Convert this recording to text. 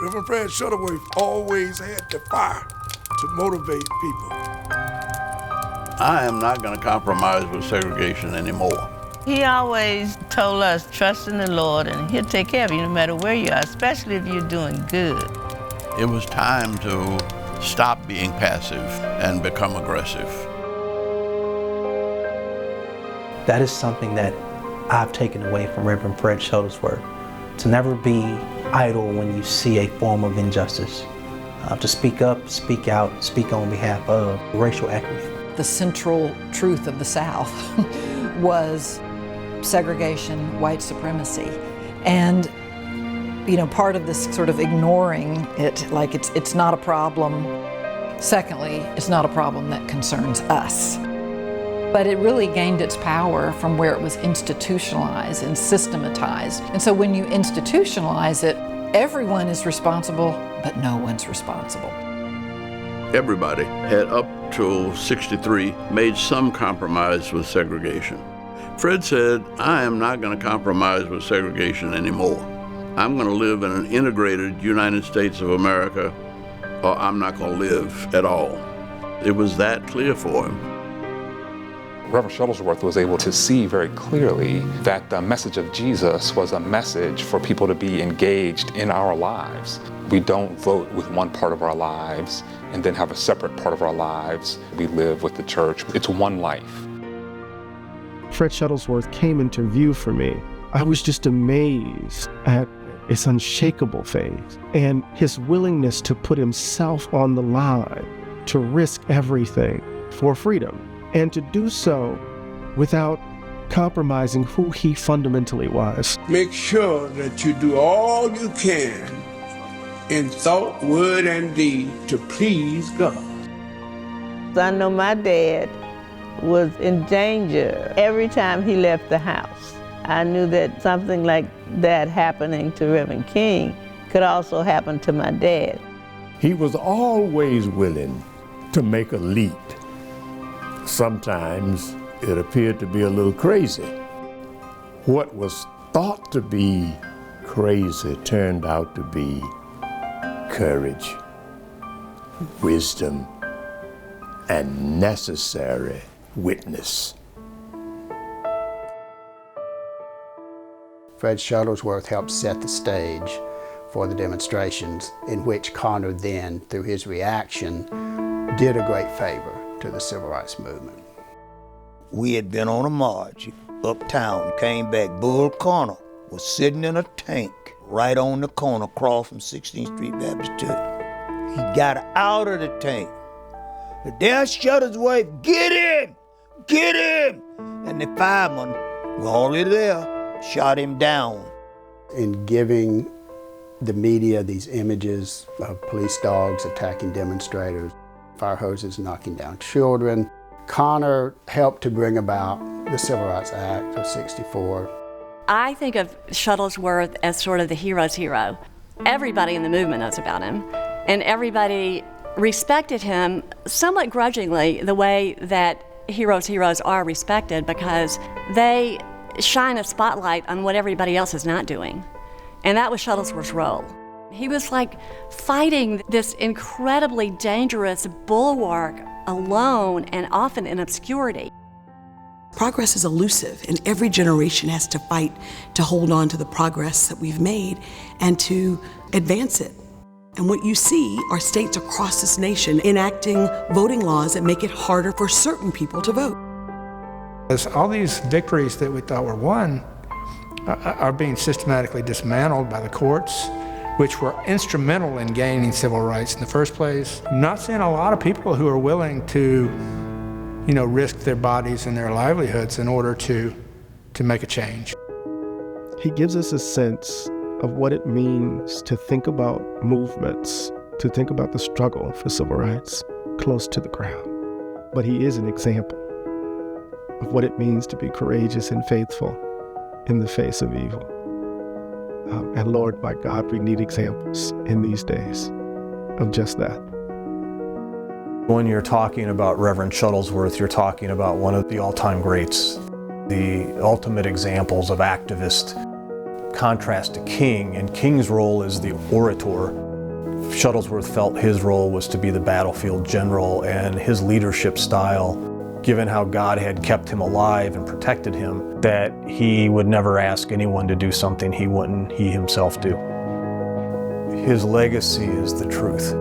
Reverend Fred Shuttleworth always had the fire to motivate people. I am not going to compromise with segregation anymore. He always told us, trust in the Lord and he'll take care of you no matter where you are, especially if you're doing good. It was time to stop being passive and become aggressive. That is something that I've taken away from Reverend Fred Shuttlesworth, to never be idle when you see a form of injustice, to speak up, speak out, speak on behalf of racial equity. The central truth of the South was segregation, white supremacy, and part of this sort of ignoring it, like it's not a problem. Secondly, it's not a problem that concerns us. But it really gained its power from where it was institutionalized and systematized. And so when you institutionalize it, everyone is responsible, but no one's responsible. Everybody had up till 63 made some compromise with segregation. Fred said, I am not going to compromise with segregation anymore. I'm going to live in an integrated United States of America, or I'm not going to live at all. It was that clear for him. Reverend Shuttlesworth was able to see very clearly that the message of Jesus was a message for people to be engaged in our lives. We don't vote with one part of our lives and then have a separate part of our lives. We live with the church. It's one life. Fred Shuttlesworth came into view for me. I was just amazed at his unshakable faith and his willingness to put himself on the line, to risk everything for freedom, and to do so without compromising who he fundamentally was. Make sure that you do all you can in thought, word, and deed to please God. I know my dad was in danger every time he left the house. I knew that something like that happening to Reverend King could also happen to my dad. He was always willing to make a leap. Sometimes it appeared to be a little crazy. What was thought to be crazy turned out to be courage, wisdom, and necessary witness. Fred Shuttlesworth helped set the stage for the demonstrations in which Connor then, through his reaction, did a great favor to the civil rights movement. We had been on a march uptown, came back. Bull Connor was sitting in a tank right on the corner across from 16th Street Baptist Church. He got out of the tank. The damn Shuttlesworth, get him! Get him! And the firemen were already there, shot him down. In giving the media these images of police dogs attacking demonstrators, fire hoses knocking down children, Connor helped to bring about the Civil Rights Act of '64. I think of Shuttlesworth as sort of the hero's hero. Everybody in the movement knows about him, and everybody respected him somewhat grudgingly, the way that heroes are respected, because they shine a spotlight on what everybody else is not doing. And that was Shuttlesworth's role. He was like fighting this incredibly dangerous bulwark alone and often in obscurity. Progress is elusive, and every generation has to fight to hold on to the progress that we've made and to advance it. And what you see are states across this nation enacting voting laws that make it harder for certain people to vote. As all these victories that we thought were won are being systematically dismantled by the courts, which were instrumental in gaining civil rights in the first place. I'm not seeing a lot of people who are willing to, risk their bodies and their livelihoods in order to make a change. He gives us a sense of what it means to think about movements, to think about the struggle for civil rights close to the ground. But he is an example of what it means to be courageous and faithful in the face of evil. And Lord, my God, we need examples in these days of just that. When you're talking about Reverend Shuttlesworth, you're talking about one of the all-time greats, the ultimate examples of activist. Contrast to King, and King's role as the orator Shuttlesworth felt his role was to be the battlefield general, and his leadership style, given how God had kept him alive and protected him, that he would never ask anyone to do something he wouldn't he himself do. His legacy is the truth.